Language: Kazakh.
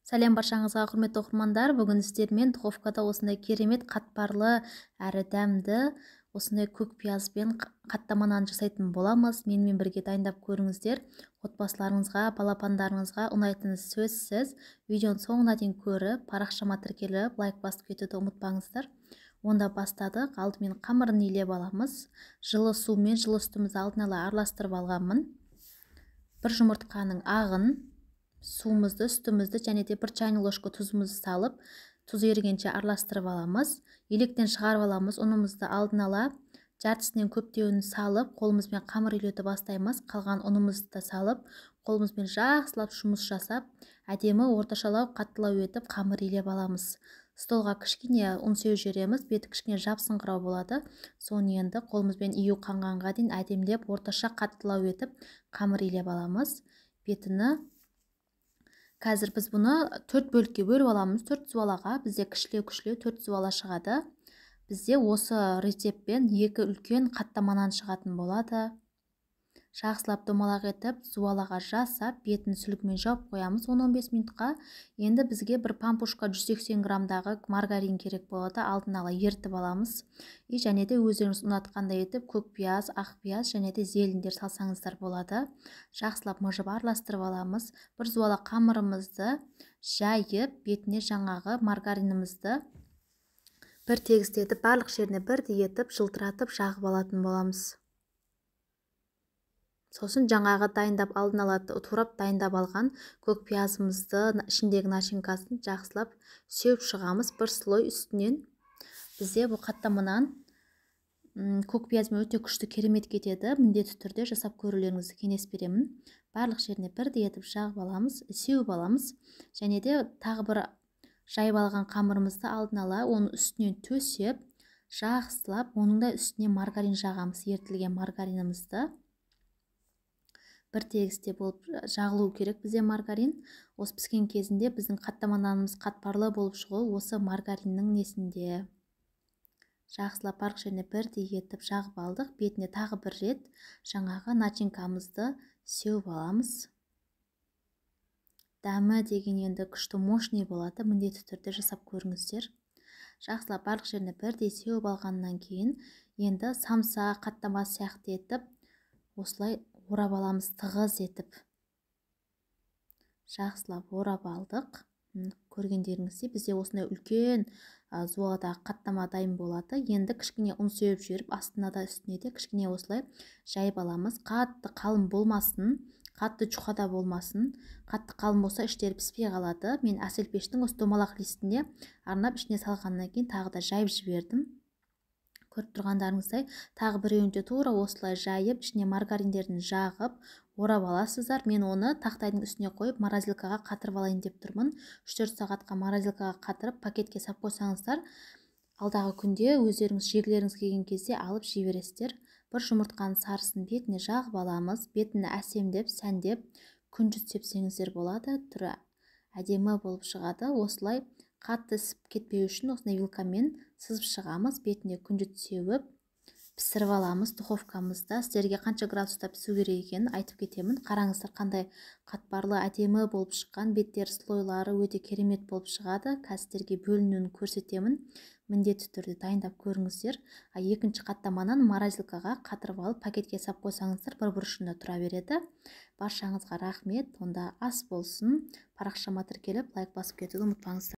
Сәлем баршаңызға, құрметті оқырмандар. Бүгін сіздермен духовкада осындай керемет қатпарлы әрі дәмді осындай көк пиязбен қаттама нан жасайтын боламыз. Менімен бірге дайындап көріңіздер. Отбасыларыңызға, балапандарыңызға ұнайтыны сөзсіз. Видеоны соңына дейін көріп, парақшама тіркеліп, лайк басып кетуді ұмытпаңыздар. Онда бастадық. Алдымен қамырын илеп аламыз. Жылы сумен жылы сүтімізді алдын ала араластырып алғанмын. Бір жұмыртқаның ағын, суымызды, сүтімізді және де бір чайный ложка тұзымызды салып, тұз ерігенше араластырып аламыз. Електен шығарып аламыз. Ұнымызды алдын ала жартысынан көптеуін салып, қолымызбен қамыр илеуді бастаймыз. Қалған ұнымызды да салып, қолымызбен жақсылап жұмыс жасап, әдемі орташалау, қаттылау етіп қамыр илеп аламыз. Столға кішкене ұн сеуіп жібереміз, беті кішкене жабысыңқырау болады. Соны енді қолымызбен ию қанғанға дейін әдемілеп, орташа қаттылау етіп қамыр илеп аламыз. Бетіні қазір біз бұны 4 бөлікке бөліп аламыз. 4 суалаға, бізде кішілеу 4 суала шығады. Бізде осы рецептпен 2 үлкен қаттама нан шығатын болады. Жақсылап домалақ етіп, суалаға жасап, бетін сүлгімен жауып қоямыз 10-15 минутқа. Енді бізге бір пампушка 180 грамдағы маргарин керек болады. Алдын ала ертіп аламыз. Және де өздеріңіз ұнатқандай етіп, көк пияз, ақ пияз және де зелендер салсаңыздар болады. Жақсылап мыжып араластырып аламыз. Бір суала қамырымызды жайып, бетіне жаңағы маргаринімізді бір тегістетіп, барлық жеріне бірдей етіп, жылтыратып жағып алатын боламыз. Сосын жаңағы дайындап алдын ала турап дайындап алған көк пиязымызды, ішіндегі начинкасын жақсылап сеуіп шығамыз бір слой үстінен. Бізде бұл қаттамадан көк пиязмен өте күшті керемет кетеді. Міндетті түрде жасап көрулеріңізді кеңес беремін. Барлық жеріне бірдей етіп жағып аламыз, сеуіп аламыз. Және де тағы бір жайып алған қамырымызды алдын ала оның үстінен төсеп, жақсылап оның да үстіне маргарин жағамыз, ертілген маргаринімізді. Бір тегісте болып жағылу керек бізде маргарин. Осы піскен кезінде біздің қаттама нанымыз қатпарлы болып шығу осы маргариннің несінде. Жақсылап барлық жеріне бірдей етіп жағып алдық. Бетіне тағы бір рет жаңағы начинкамызды сеуіп аламыз. Дәмі деген енді күшті мощный болады. Міндетті түрде жасап көріңіздер. Жақсылап барлық жеріне бірдей сеуіп алғаннан кейін енді самса қаттама сияқты етіп осылай орап аламыз, тығыз етіп. Жақсылап орап алдық. Көргендеріңізде бізде осындай үлкен зуаладағы қаттама дайын болады. Енді кішкене ұн сеуіп жіберіп, астына да үстіне де кішкене осылай жайып аламыз. Қатты қалың болмасын, қатты жұқада болмасын. Қатты қалың болса іштері піспей қалады. Мен әселпештің осы домалақ листіне арнап ішіне салғаннан кейін тағы да жайып жібердім. Көріп тұрғандарыңыздай, тағы біреуінде тура осылай жайып, ішіне маргариндерін жағып, орап аласыздар. Мен оны тақтайдың үстіне қойып, морозилкаға қатырып алайын деп тұрмын. 3-4 сағатқа морозилкаға қатырып, пакетке сап қойсаңыздар, алдағы күнде өздеріңіз жегілеріңіз келген кезде алып жей-бересіздер. Бір жұмыртқаның сарысын бетіне жағып аламыз. Бетіні әсемдеп, сәндеп, күнжіт сепсеңіздер болады. Түрі әдемі болып шығады. Осылай қатты ісіп кетпеу үшін осындай вилкамен сызып шығамыз. Бетіне күнжіт сеуіп пісіріп аламыз духовкамызда. Сіздерге қанша градуста пісу керек екенін айтып кетемін. Қараңыздар қандай қатпарлы әдемі болып шыққан. Беттер слойлары өте керемет болып шығады. Қазірге бөлінуін көрсетемін. Міндетті түрде дайындап көріңіздер. Екінші қаттаманан морозилкаға қатырып алып пакетке сап қойсаңыздар бір бұрышында тұра береді. Баршаңызға рахмет. Онда ас болсын. Парақшама тіркеліп лайк басып кетуді ұмытпаңыздар.